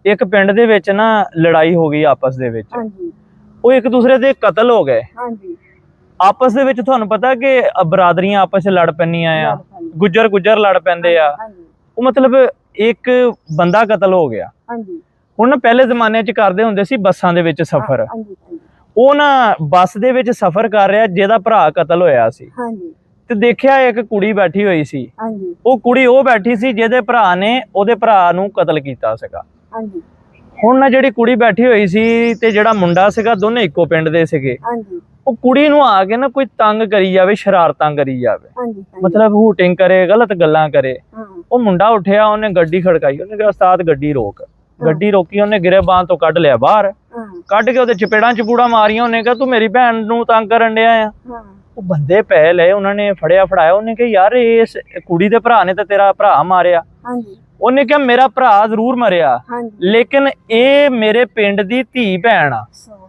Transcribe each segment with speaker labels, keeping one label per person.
Speaker 1: ਇੱਕ ਪਿੰਡ ਦੇ ਵਿੱਚ ਨਾ ਲੜਾਈ ਹੋ ਗਈ ਆਪਸ ਦੇ ਵਿੱਚ।
Speaker 2: ਹਾਂਜੀ
Speaker 1: ਉਹ ਇੱਕ ਦੂਸਰੇ ਦੇ ਕਤਲ ਹੋ ਗਏ
Speaker 2: ਹਾਂਜੀ
Speaker 1: ਆਪਸ ਦੇ ਵਿੱਚ। ਤੁਹਾਨੂੰ ਪਤਾ ਕਿ ਬਰਾਦਰੀਆਂ ਆਪਸ 'ਚ ਲੜ ਪੈਂਦੀਆਂ ਆ, ਗੁੱਜਰ ਲੜ ਪੈਂਦੇ ਆ। ਉਹ ਮਤਲਬ ਇੱਕ ਬੰਦਾ ਕਤਲ ਹੋ ਗਿਆ।
Speaker 2: ਹਾਂਜੀ
Speaker 1: ਹੁਣ ਨਾ ਪਹਿਲੇ ਜ਼ਮਾਨੇ 'ਚ ਕਰਦੇ ਹੁੰਦੇ ਸੀ ਬੱਸਾਂ ਦੇ ਵਿੱਚ ਸਫ਼ਰ। ਉਹ ਨਾ ਬੱਸ ਦੇ ਵਿੱਚ ਸਫ਼ਰ ਕਰ ਰਿਹਾ, ਜਿਹਦਾ ਭਰਾ ਕਤਲ ਹੋਇਆ ਸੀ।
Speaker 2: ਹਾਂਜੀ
Speaker 1: ਤੇ ਦੇਖਿਆ ਇੱਕ ਕੁੜੀ ਬੈਠੀ ਹੋਈ ਸੀ।
Speaker 2: ਹਾਂਜੀ
Speaker 1: ਉਹ ਕੁੜੀ ਉਹ ਬੈਠੀ ਸੀ ਜਿਹਦੇ ਭਰਾ ਨੇ ਉਹਦੇ ਭਰਾ ਨੂੰ ਕਤਲ ਕੀਤਾ ਸੀਗਾ।
Speaker 2: ਹਾਂਜੀ
Speaker 1: ਹੁਣ ਨਾ ਜਿਹੜੀ ਕੁੜੀ ਬੈਠੀ ਹੋਈ ਸੀ ਤੇ ਜਿਹੜਾ ਮੁੰਡਾ ਸੀਗਾ, ਦੋਨੇ ਇੱਕੋ ਪਿੰਡ ਦੇ ਸੀਗੇ।
Speaker 2: ਹਾਂਜੀ
Speaker 1: ਉਹ ਕੁੜੀ ਨੂੰ ਆ ਕੇ ਨਾ ਕੋਈ ਤੰਗ ਕਰੀ ਜਾਵੇ, ਸ਼ਰਾਰਤਾਂ ਕਰੀ ਜਾਵੇ,
Speaker 2: ਹਾਂਜੀ
Speaker 1: ਮਤਲਬ ਹੂਟਿੰਗ ਕਰੇ, ਗਲਤ ਗੱਲਾਂ ਕਰੇ। ਉਹ ਮੁੰਡਾ ਉੱਠਿਆ, ਉਹਨੇ ਗੱਡੀ ਖੜਕਾਈ, ਉਹਨੇ ਕਿਹਾ ਉਸਤਾਦ ਗੱਡੀ ਰੋਕ। ਗੱਡੀ ਰੋਕੀ, ਉਹਨੇ ਗਿਰੇਬਾਨ ਤੋਂ ਕੱਢ ਲਿਆ ਬਾਹਰ, ਕੱਢ ਕੇ ਉਹਦੇ ਚਪੇੜਾਂ ਚਪੂੜਾ ਮਾਰੀਆਂ। ਉਹਨੇ ਕਿਹਾ ਤੂੰ ਮੇਰੀ ਭੈਣ ਨੂੰ ਤੰਗ ਕਰਨ ਡਿਆ ਆ। ਉਹ ਬੰਦੇ ਪੈ ਲਏ, ਉਹਨਾਂ ਨੇ ਫੜਿਆ ਫੜਾਇਆ। ਉਹਨੇ ਕਿਹਾ ਯਾਰ ਇਸ ਕੁੜੀ ਦੇ ਭਰਾ ਨੇ ਤਾਂ ਤੇਰਾ ਭਰਾ ਮਾਰਿਆ। ਉਹਨੇ ਕਿਹਾ ਮੇਰਾ ਭਰਾ ਜ਼ਰੂਰ ਮਰਿਆ, ਲੇਕਿਨ ਇਹ ਮੇਰੇ ਪਿੰਡ ਦੀ ਧੀ ਭੈਣ ਆ,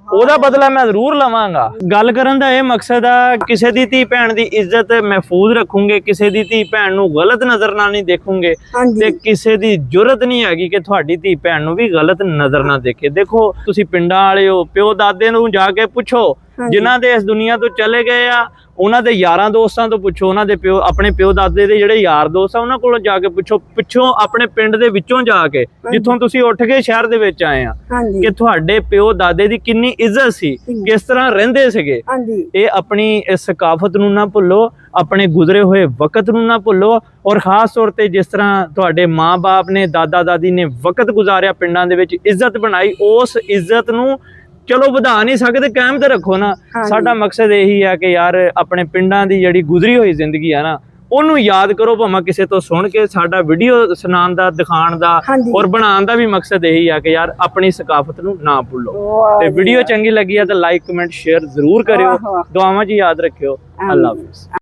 Speaker 1: ਉਹਦਾ ਬਦਲਾ ਮੈਂ ਜ਼ਰੂਰ ਲਵਾਂਗਾ। ਗੱਲ ਕਰਨ ਦਾ ਇਹ ਮਕਸਦ ਆ, ਕਿਸੇ ਦੀ ਧੀ ਭੈਣ ਦੀ ਇੱਜ਼ਤ ਮਹਿਫੂਜ਼ ਰੱਖੂਗੇ, ਕਿਸੇ ਦੀ ਧੀ ਭੈਣ ਨੂੰ ਗਲਤ ਨਜ਼ਰ ਨਾਲ ਨਹੀਂ ਦੇਖੂਗੇ, ਤੇ ਕਿਸੇ ਦੀ ਜੁਰਤ ਨਹੀਂ ਹੈਗੀ ਕਿ ਤੁਹਾਡੀ ਧੀ ਭੈਣ ਨੂੰ ਵੀ ਗਲਤ ਨਜ਼ਰ ਨਾਲ ਦੇਖੇ। ਦੇਖੋ ਤੁਸੀਂ ਪਿੰਡਾਂ ਵਾਲੇ ਹੋ, ਪਿਓ ਦਾਦੇ ਨੂੰ ਜਾ ਕੇ ਪੁੱਛੋ, ਜਿਨ੍ਹਾਂ ਦੇ ਇਸ ਦੁਨੀਆ ਤੋਂ ਚਲੇ ਗਏ ਆ, ਉਹਨਾਂ ਦੇ ਯਾਰਾਂ ਦੋਸਤਾਂ ਤੋਂ ਪੁੱਛੋ, ਉਹਨਾਂ ਦੇ ਪਿਓ, ਆਪਣੇ ਪਿਓ ਦਾਦੇ ਦੇ ਜਿਹੜੇ ਯਾਰ ਦੋਸਤ ਆ ਉਹਨਾਂ ਕੋਲੋਂ ਜਾ ਕੇ ਪੁੱਛੋ, ਪਿੱਛੋਂ ਆਪਣੇ ਪਿੰਡ ਦੇ ਵਿੱਚੋਂ ਜਾ ਕੇ, ਜਿੱਥੋਂ ਤੁਸੀਂ ਉੱਠ ਕੇ ਸ਼ਹਿਰ ਦੇ ਵਿੱਚ ਆਏ ਆ, ਕਿ ਤੁਹਾਡੇ ਪਿਓ ਦਾਦੇ ਦੀ ਕਿੰਨੀ ਇੱਜ਼ਤ ਸੀ, ਕਿਸ ਤਰ੍ਹਾਂ ਰਹਿੰਦੇ ਸੀਗੇ। ਇਹ ਆਪਣੀ ਇਸ ਸਕਾਫਤ ਨੂੰ ਨਾ ਭੁੱਲੋ, ਆਪਣੇ ਗੁਜ਼ਰੇ ਹੋਏ ਵਕਤ ਨੂੰ ਨਾ ਭੁੱਲੋ, ਔਰ ਖਾਸ ਤੌਰ ਤੇ ਜਿਸ ਤਰ੍ਹਾਂ ਤੁਹਾਡੇ ਮਾਂ-ਬਾਪ ਨੇ, ਦਾਦਾ ਦਾਦੀ ਨੇ ਵਕਤ ਗੁਜ਼ਾਰਿਆ ਪਿੰਡਾਂ ਦੇ ਵਿੱਚ, ਇੱਜ਼ਤ ਬਣਾਈ, ਉਸ ਇੱਜ਼ਤ ਨੂੰ ਚਲੋ ਵਧਾ ਨਹੀਂ ਸਕਦੇ, ਕਾਇਮ ਤੇ ਰੱਖੋ ਨਾ। ਸਾਡਾ ਮਕਸਦ ਇਹੀ ਹੈ ਕਿ ਯਾਰ ਆਪਣੇ ਪਿੰਡਾਂ ਦੀ ਜਿਹੜੀ ਗੁਜ਼ਰੀ ਹੋਈ ਜ਼ਿੰਦਗੀ ਆ ਨਾ, ਉਹਨੂੰ ਯਾਦ ਕਰੋ, ਭਾਵੇਂ ਕਿਸੇ ਤੋਂ ਸੁਣ ਕੇ। ਸਾਡਾ ਵੀਡੀਓ ਸੁਣਾਉਣ ਦਾ, ਦਿਖਾਉਣ ਦਾ ਔਰ ਬਣਾਉਣ ਦਾ ਵੀ ਮਕਸਦ ਇਹੀ ਆ ਕਿ ਯਾਰ ਆਪਣੀ ਸਕਾਫਤ ਨੂੰ ਨਾ ਭੁੱਲੋ। ਤੇ ਵੀਡੀਓ ਚੰਗੀ ਲੱਗੀ ਆ ਤਾਂ ਲਾਈਕ ਕਮੈਂਟ ਸ਼ੇਅਰ ਜ਼ਰੂਰ ਕਰਿਓ। ਦੁਆਵਾਂ 'ਚ ਯਾਦ ਰੱਖਿਓ। ਅੱਲਾ ਹਾਫਿਜ਼।